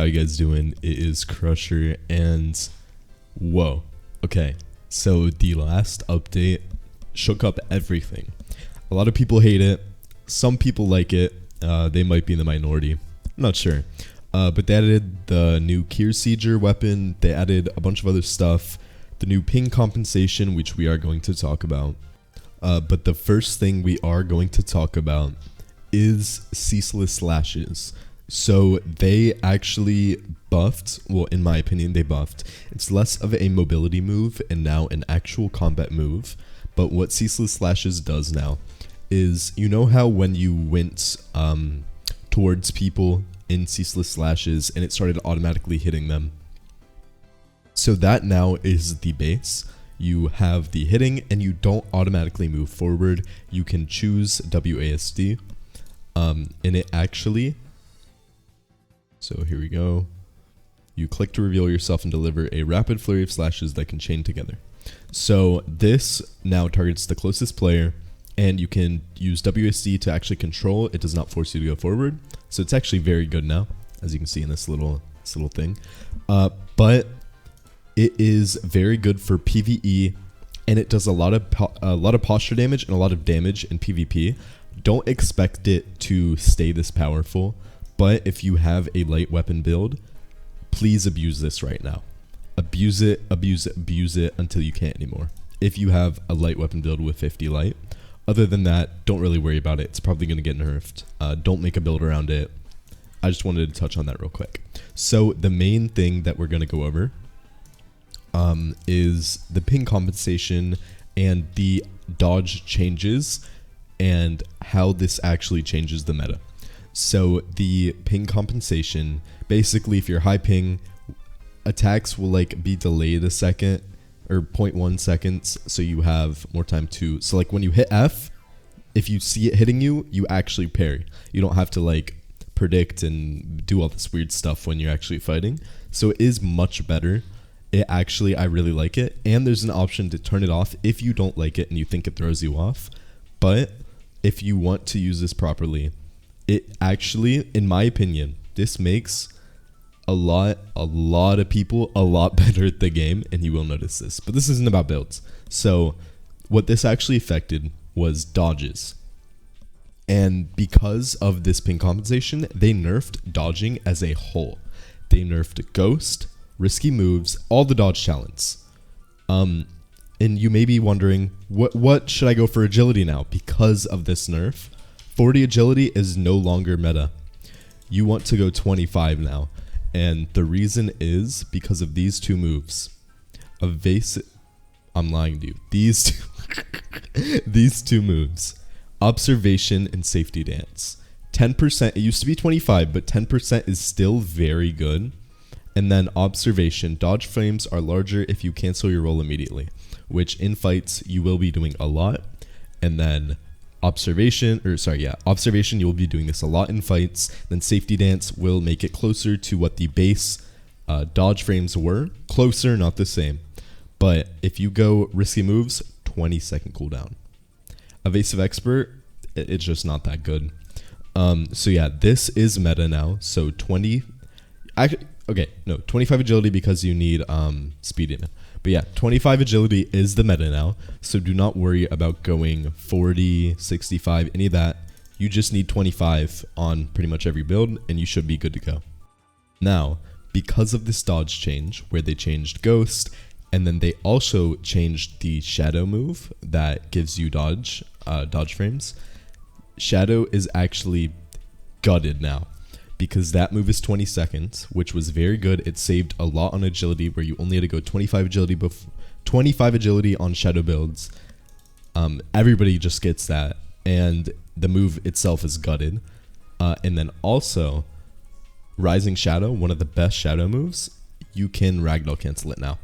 How you guys doing? It is Crusher, and whoa. Okay, so the last update shook up everything. A lot of people hate it. Some people like it. They might be in the minority. I'm not sure. But they added the new Kier Sieger weapon. They added a bunch of other stuff. The new ping compensation, which we are going to talk about. But the first thing we are going to talk about is ceaseless slashes. So they actually buffed, well, in my opinion, they buffed. It's less of a mobility move and now an actual combat move. But what ceaseless slashes does now is, you know how when you went towards people in ceaseless slashes and it started automatically hitting them? So that now is the base. You have the hitting and you don't automatically move forward. You can choose WASD. And it actually... So here we go. You click to reveal yourself and deliver a rapid flurry of slashes that can chain together. So this now targets the closest player, and you can use WSD to actually control. It does not force you to go forward. So it's actually very good now, as you can see in this little thing. But it is very good for PvE, and it does a lot of posture damage and a lot of damage in PvP. Don't expect it to stay this powerful. But if you have a light weapon build, please abuse this right now. Abuse it, abuse it, abuse it until you can't anymore. If you have a light weapon build with 50 light. Other than that, don't really worry about it. It's probably going to get nerfed. Don't make a build around it. I just wanted to touch on that real quick. So the main thing that we're going to go over is the ping compensation and the dodge changes and how this actually changes the meta. So the ping compensation, basically if you're high ping, attacks will like be delayed a second or 0.1 seconds, so you have more time to, so like when you hit F, if you see it hitting you, you actually parry. You don't have to like predict and do all this weird stuff when you're actually fighting. So it is much better. It actually, I really like it. And there's an option to turn it off if you don't like it and you think it throws you off. But if you want to use this properly, it actually, in my opinion, this makes a lot of people a lot better at the game, and you will notice this. But this isn't about builds. So what this actually affected was dodges. And because of this ping compensation, they nerfed dodging as a whole. They nerfed ghost, risky moves, all the dodge talents. And you may be wondering, what should I go for agility now because of this nerf? 40 agility is no longer meta. You want to go 25 now. And the reason is because of these two moves. Evasive. I'm lying to you. These two moves. Observation and safety dance. 10%. It used to be 25, but 10% is still very good. And then observation. Dodge frames are larger if you cancel your roll immediately, which in fights you will be doing a lot. And then observation, you will be doing this a lot in fights. Then safety dance will make it closer to what the base dodge frames were. Closer, not the same. But if you go risky moves, 20-second cooldown. Evasive expert, it's just not that good. So yeah, this is meta now. So 25 agility because you need speed in it. But yeah, 25 agility is the meta now, so do not worry about going 40, 65, any of that. You just need 25 on pretty much every build, and you should be good to go. Now, because of this dodge change, where they changed Ghost, and then they also changed the Shadow move that gives you dodge frames, Shadow is actually gutted now. Because that move is 20 seconds, which was very good. It saved a lot on agility, where you only had to go 25 agility on shadow builds. Everybody just gets that, and the move itself is gutted. And then also, Rising Shadow, one of the best shadow moves, you can ragdoll cancel it now.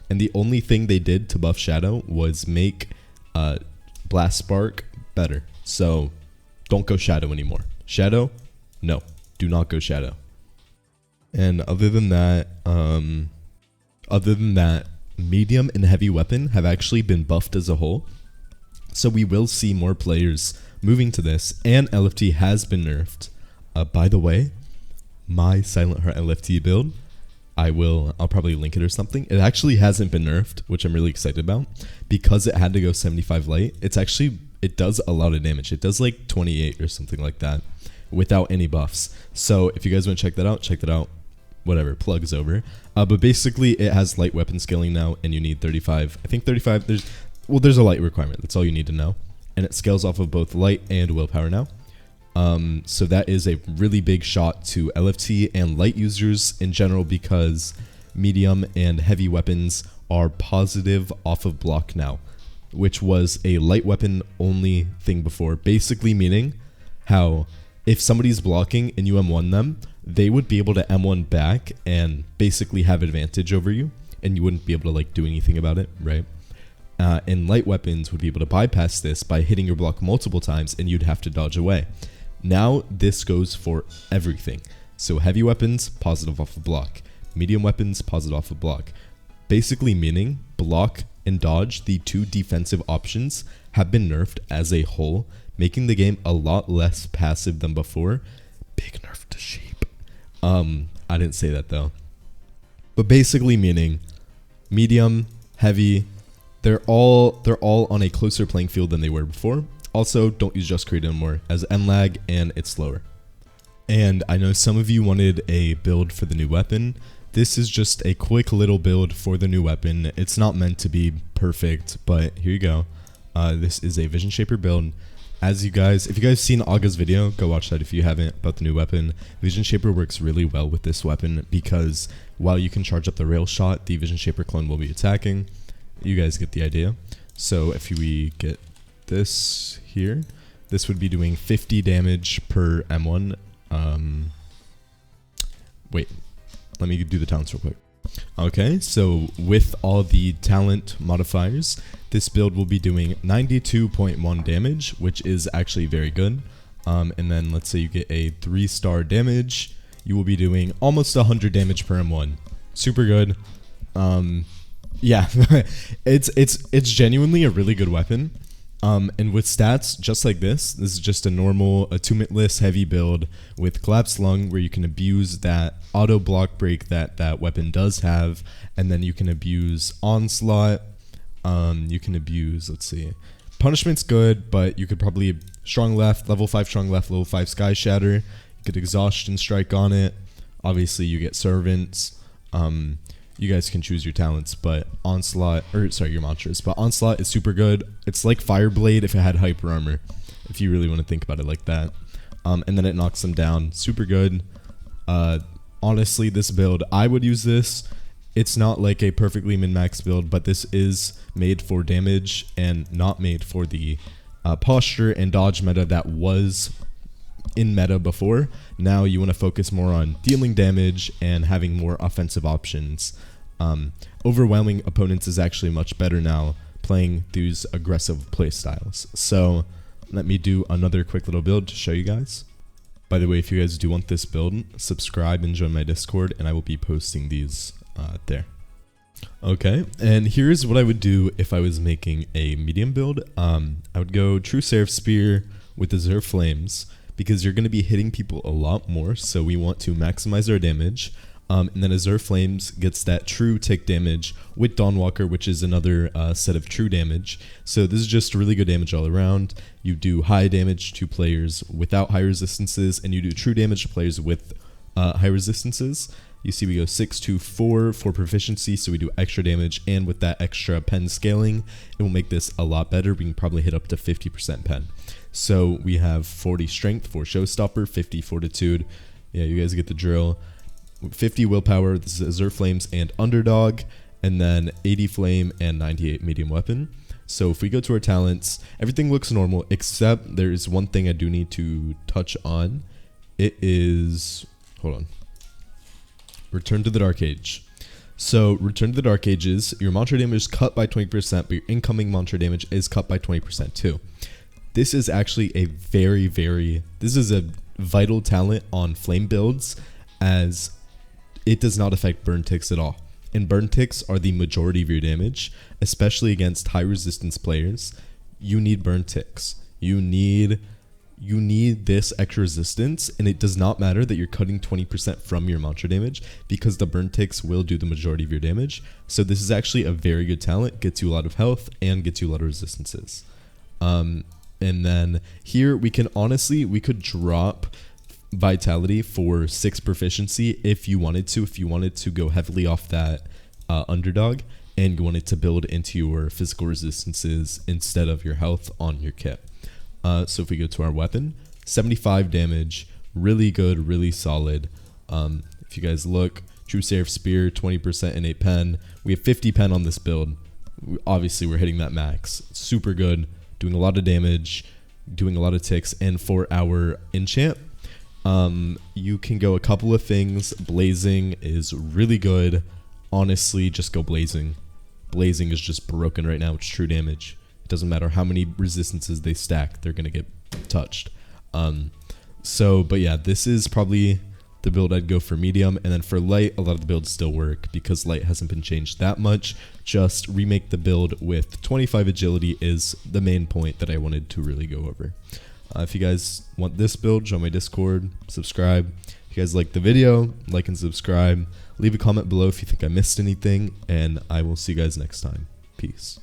And the only thing they did to buff Shadow was make Blast Spark better. So don't go Shadow anymore. Shadow, no. Do not go Shadow. And other than that, medium and heavy weapon have actually been buffed as a whole. So we will see more players moving to this, and LFT has been nerfed. By the way, my Silent Heart LFT build. I'll probably link it or something. It actually hasn't been nerfed, which I'm really excited about, because it had to go 75 light. It does a lot of damage. It does like 28 or something like that without any buffs. So if you guys want to check that out. Whatever, plug's over. But basically it has light weapon scaling now, and you need 35. I think 35, there's a light requirement. That's all you need to know. And it scales off of both light and willpower now. So that is a really big shot to LFT and light users in general, because medium and heavy weapons are positive off of block now, which was a light weapon only thing before, basically meaning how if somebody's blocking and you M1 them, they would be able to M1 back and basically have advantage over you, and you wouldn't be able to like do anything about it, right? And light weapons would be able to bypass this by hitting your block multiple times, and you'd have to dodge away. Now this goes for everything. So heavy weapons, positive off of block. Medium weapons, positive off of block. Basically meaning block and dodge, the two defensive options, have been nerfed as a whole, making the game a lot less passive than before. Big nerf to sheep. I didn't say that though. But basically meaning medium, heavy, they're all on a closer playing field than they were before. Also, don't use Just Create anymore, as N-lag and it's slower. And I know some of you wanted a build for the new weapon. This is just a quick little build for the new weapon. It's not meant to be perfect, but here you go. This is a Vision Shaper build. If you guys seen Aga's video, go watch that if you haven't, about the new weapon. Vision Shaper works really well with this weapon, because while you can charge up the rail shot, the Vision Shaper clone will be attacking. You guys get the idea. So if we get this here, this would be doing 50 damage per M1. Wait, let me do the talents real quick. Okay, so with all the talent modifiers, this build will be doing 92.1 damage, which is actually very good. And then let's say you get a 3-star damage, you will be doing almost 100 damage per M1. Super good. Yeah, it's genuinely a really good weapon. And with stats just like this is just a normal attunementless heavy build with collapsed lung, where you can abuse that auto block break that weapon does have, and then you can abuse onslaught. You can abuse, let's see, punishment's good, but you could probably strong left, level 5 strong left, level 5 sky shatter. You could exhaustion strike on it. Obviously you get servants. You guys can choose your talents, but your mantras. But onslaught is super good. It's like Fireblade if it had hyper armor, if you really want to think about it like that. And then it knocks them down. Super good. Honestly, this build, I would use this. It's not like a perfectly min-max build, but this is made for damage and not made for the posture and dodge meta that was in meta before. Now you want to focus more on dealing damage and having more offensive options. Overwhelming opponents is actually much better now, playing these aggressive play styles. So let me do another quick little build to show you guys. By the way, if you guys do want this build, subscribe and join my Discord, and I will be posting these there. Okay, and here's what I would do if I was making a medium build. I would go True Seraph Spear with Azure Flames, because you're going to be hitting people a lot more, so we want to maximize our damage. And then Azure Flames gets that true tick damage with Dawnwalker, which is another set of true damage. So this is just really good damage all around. You do high damage to players without high resistances, and you do true damage to players with high resistances. You see we go 6 to 4 for proficiency, so we do extra damage, and with that extra pen scaling, it will make this a lot better. We can probably hit up to 50% pen. So we have 40 strength for Showstopper, 50 fortitude. Yeah, you guys get the drill. 50 willpower, this is Azure Flames and Underdog, and then 80 flame and 98 medium weapon. So if we go to our talents, everything looks normal, except there is one thing I do need to touch on. It is, hold on, Return to the Dark Age. So Return to the Dark Ages, your mantra damage is cut by 20%, but your incoming mantra damage is cut by 20% too. This is actually a this is a vital talent on flame builds, as it does not affect burn ticks at all. And burn ticks are the majority of your damage, especially against high resistance players. You need burn ticks. You need you need this extra resistance, and it does not matter that you're cutting 20% from your mantra damage because the burn ticks will do the majority of your damage. So this is actually a very good talent, gets you a lot of health and gets you a lot of resistances. And then here we could drop vitality for 6 proficiency if you wanted to go heavily off that underdog and you wanted to build into your physical resistances instead of your health on your kit. So if we go to our weapon, 75 damage, really good, really solid. If you guys look, True Seraph Spear, 20% and 8 pen. We have 50 pen on this build. Obviously, we're hitting that max. Super good, doing a lot of damage, doing a lot of ticks. And for our enchant, you can go a couple of things. Blazing is really good. Honestly, just go Blazing. Blazing is just broken right now. It's true damage. It doesn't matter how many resistances they stack, they're gonna get touched. But yeah, this is probably the build I'd go for medium. And then for light, a lot of the builds still work because light hasn't been changed that much. Just remake the build with 25 agility is the main point that I wanted to really go over. If you guys want this build, join my Discord, subscribe. If you guys like the video, like and subscribe. Leave a comment below if you think I missed anything, and I will see you guys next time. Peace.